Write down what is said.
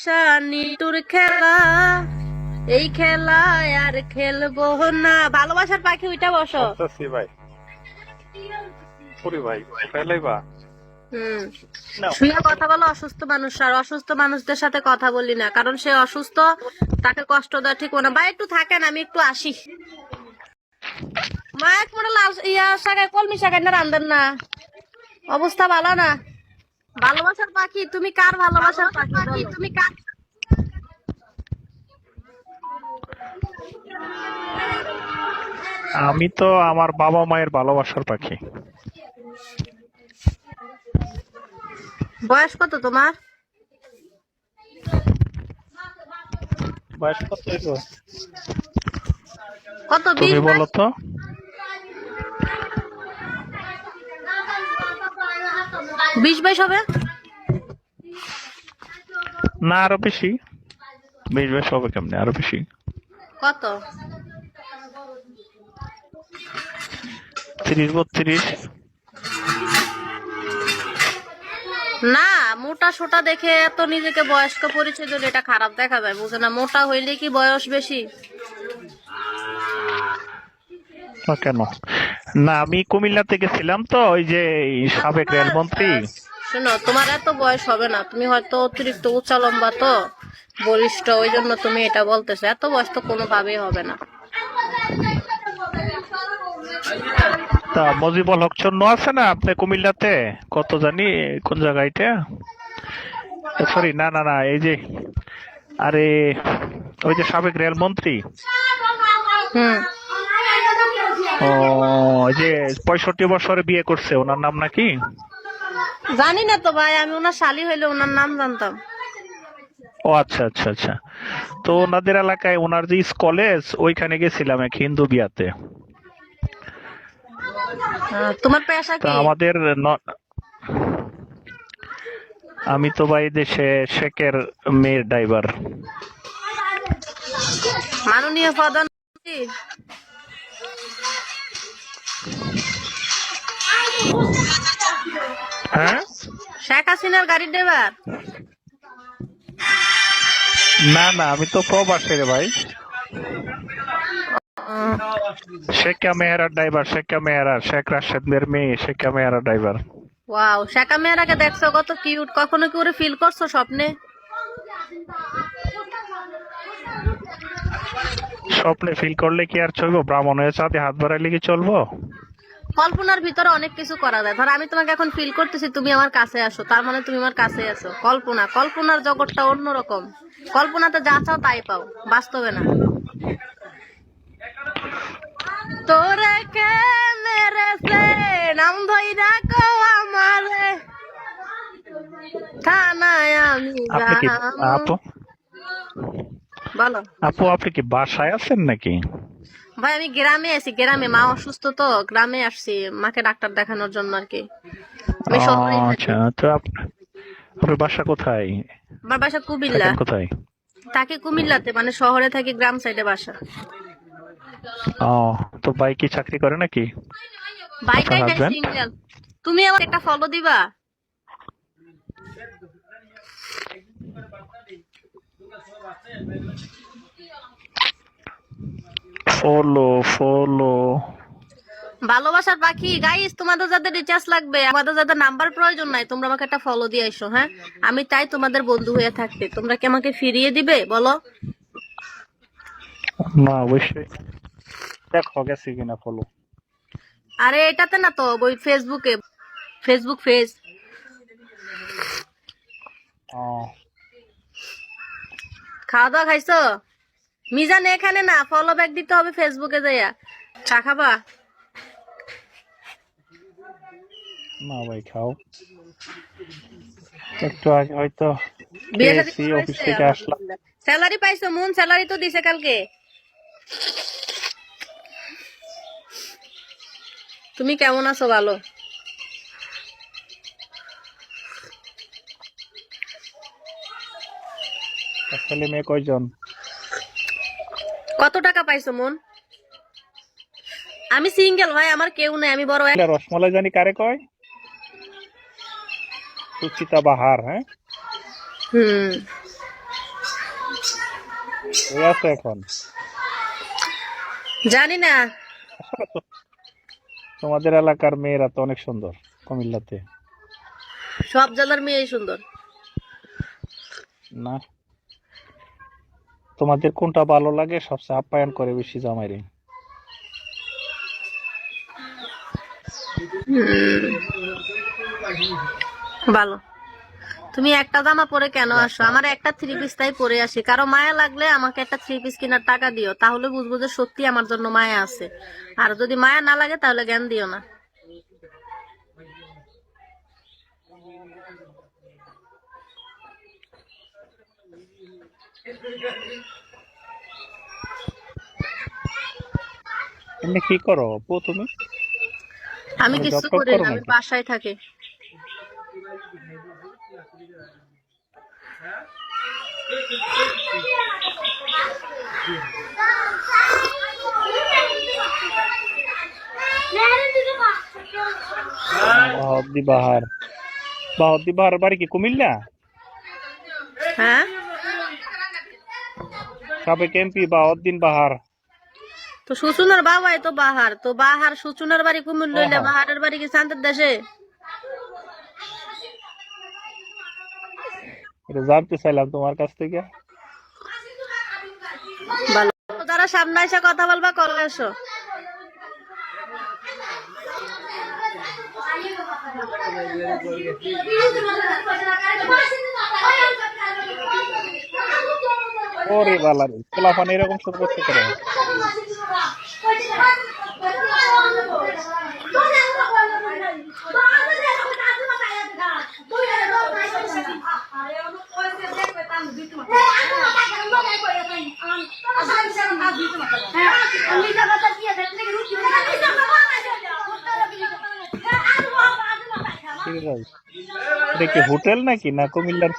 ভালোবাসা নিটুর খেলা, এই খেলায় আর খেলবো না। ভালোবাসার পাখি ওইটা বসো। ভাই ভাই ফেলাইবা শুয়ে কথা বলো। অসুস্থ মানুষ আর অসুস্থ মানুষদের সাথে কথা বলি না, কারণ সে অসুস্থ, তাকে কষ্ট দেওয়া ঠিক না। ভাই একটু থাকেন, আমি একটু আসি। মা এক মোটা লাল শাখায় কলমি শাখায় না রান্ধেন না, অবস্থা ভালো না। ভালোবাসার পাখি তুমি কার ভালোবাসার পাখি? তুমি কার? আমি তো আমার বাবা মায়ের ভালোবাসার পাখি। বয়স কত তোমার? বয়স কত? কত? তুমি বলো তো। 20-22 হবে না, আরো বেশি। 20-22 হবে কেমনে? আরো বেশি। কত? 30-32। না, মোটা সোটা দেখে এত নিজেকে বয়স্ক পরিচয় দিলে এটা খারাপ দেখা যায়, বুঝে না? মোটা হইলে কি বয়স বেশি? কেন? না, আমি কুমিল্লাতে গেছিলাম তো, ওই যে সাবেক রেলমন্ত্রী। শোনো, তোমার এত বয়স হবে না, তুমি হয়তো অতিরিক্ত উঁচা লম্বা তো, বলিষ্ঠ, ওই জন্য তুমি এটা বলতেছো। এত বয়স তো কোনোভাবেই হবে না। তা মজিবুল হক চন্ন আছে না আপনি কুমিল্লাতে? কত জানি কোন জায়গায়টা, সরি, না না না, এই যে, আরে ওই যে সাবেক রেলমন্ত্রী, ও যে 65 বছরে বিয়ে করছে, ওনার নাম নাকি? জানি না তো ভাই, আমি ওনার শালি হইলে ওনার নাম জানতাম। ও আচ্ছা আচ্ছা আচ্ছা। তো ওনাদের এলাকায় ওনার যে কলেজ, ওইখানে গেছিলাম এক হিন্দু বিয়াতে। তোমার পেশা তা কি? আমাদের আমি তো ভাই দেশে শেখের মেয়ের ড্রাইভার। মাননীয় প্রধানমন্ত্রী? হ্যাঁ, শেখ হাসিনার গাড়ির ড্রাইভার? না না, আমি তো প্রবাসী রে ভাই। শেখা মেহরা ড্রাইভার, শেখা মেহরা, শেখ রাশেদের মেয়ে শেখা মেহরা ড্রাইভার। ওয়াও, শেখা মেয়েরাকে দেখছো কত কিউট? কখনো কি ওরে ফিল করছো স্বপ্নে? স্বপ্নে ফিল করলে কি আর চলবো? ব্রাহ্মণ হয়ে চাঁদে হাত বাড়াইলে কি চলবো? কল্পনার ভিতরে অনেক কিছু করা যায়। ধর আমি তোমাকে এখন ফিল করতেছি, তুমি আমার কাছে আসো, তার মানে তুমি আমার কাছে আসো। কল্পনা, কল্পনার জগৎটা অন্যরকম। কল্পনাতে যা চাও তাই পাও, বাস্তবে না। তোরে কে মেরেছে নাম ধইরা কো আমারে, থানায় আমি আপনি কি যাবো। আপু বলো আপু আপনি কি বাসায় আছেন নাকি? ভাই, আমি গ্রামে আছি। গ্রামে মা অসুস্থ তো, গ্রামে আসছি মাকে ডাক্তার দেখানোর জন্য আর কি। আমি শহরে থাকি। আচ্ছা, তো আপনার বাসা কোথায়? আমার বাসা কুমিল্লা। থাকেন কোথায়? থাকি কুমিল্লাতে, মানে শহরে থাকি, গ্রাম সাইডে বাসা। ও, তো ভাই কি চাকরি করে নাকি? বাইটাই নাই, হাজবেন্ড? সিঙ্গেল। তুমি আমার একটা ফলো দিবা? Follow follow. ভালোবাসার পাখি গাইস, তোমাদের যাদের রিচার্জ লাগবে, আমাদের যাদের নাম্বার প্রয়োজন নাই, তোমরা আমাকে একটা ফলো দিয়ে আইসো। হ্যাঁ, আমি চাই তোমাদের বন্ধু হয়ে থাকতে। তোমরা কি আমাকে ফিরিয়ে দিবে বলো? না, অবশ্যই। দেখো গেছি কিনা ফলো। আরে এটাতে না তো, ওই ফেসবুকে, ফেসবুক পেজ। খাওয়া দাওয়া খাইছো? মিজান এখানে না, ফলো ব্যাক দিতে হবে ফেসবুকে যাইয়া। চা খাবা? না ভাই, খাও। একটু আগে হয়তো বিয়ে শাদী খেয়েছি, অফিস হয়েছে? থেকে আসলাম। স্যালারি পাইছো? মুন স্যালারি তো দিছে কালকে। তুমি কেমন আছো? ভালো? ছেলে মেয়ে কয়জন? কত টাকা পাইছো মন? আমি সিঙ্গেল ভাই, আমার কেউ নাই, আমি বড়। রসমালাই জানি কারে কয়? সুচিতা বাহার। হ্যাঁ, হুম, ওই আছে এখন। জানি না। তোমাদের এলাকার মেয়েরা তো অনেক সুন্দর কুমিল্লাতে। সব জেলার মেয়েই সুন্দর। না, তোমাদের কোনটা ভালো লাগে? সবচেয়ে আপ্যায়ন করে বেশি জামাইরে? ভালো। তুমি একটা জামা পরে কেন আসো? আমার একটা থ্রি পিস তাই পরে আসি। কারো মায়া লাগলে আমাকে একটা থ্রি পিস কেনার টাকা দিও, তাহলে বুঝবো যে সত্যি আমার জন্য মায়া আছে। আর যদি মায়া না লাগে তাহলে জ্ঞান দিও না। এমনি কি করো আপু তুমি? আমি কোনো কিছু জব টব করি করো না, আমি নাকি? বাসায় থাকি। বাহদ্দি বাহার। বাহদ্দি বাহার বাড়ি কি কুমিল্লা? হ্যাঁ, সাবেক এমপি বাহদ্দিন বাহার। তো সুচুনার বাবাই তো বাহার, তো বাহার সুচুনার বাড়ি কুমিল্লা লইলে হ্যাঁ, বাহারের বাড়ি কি চান্দের দেশে? এটা জানতে চাইলাম তোমার কাছ থেকে। ভালো। তারা সামনে এসে কথা বলবা, কলে এসো। ওরে বালারে, পোলাপান এরকম শুরু করতে পারে? ঠিক আছে, এটা কি হোটেল নাকি না কুমিল্লার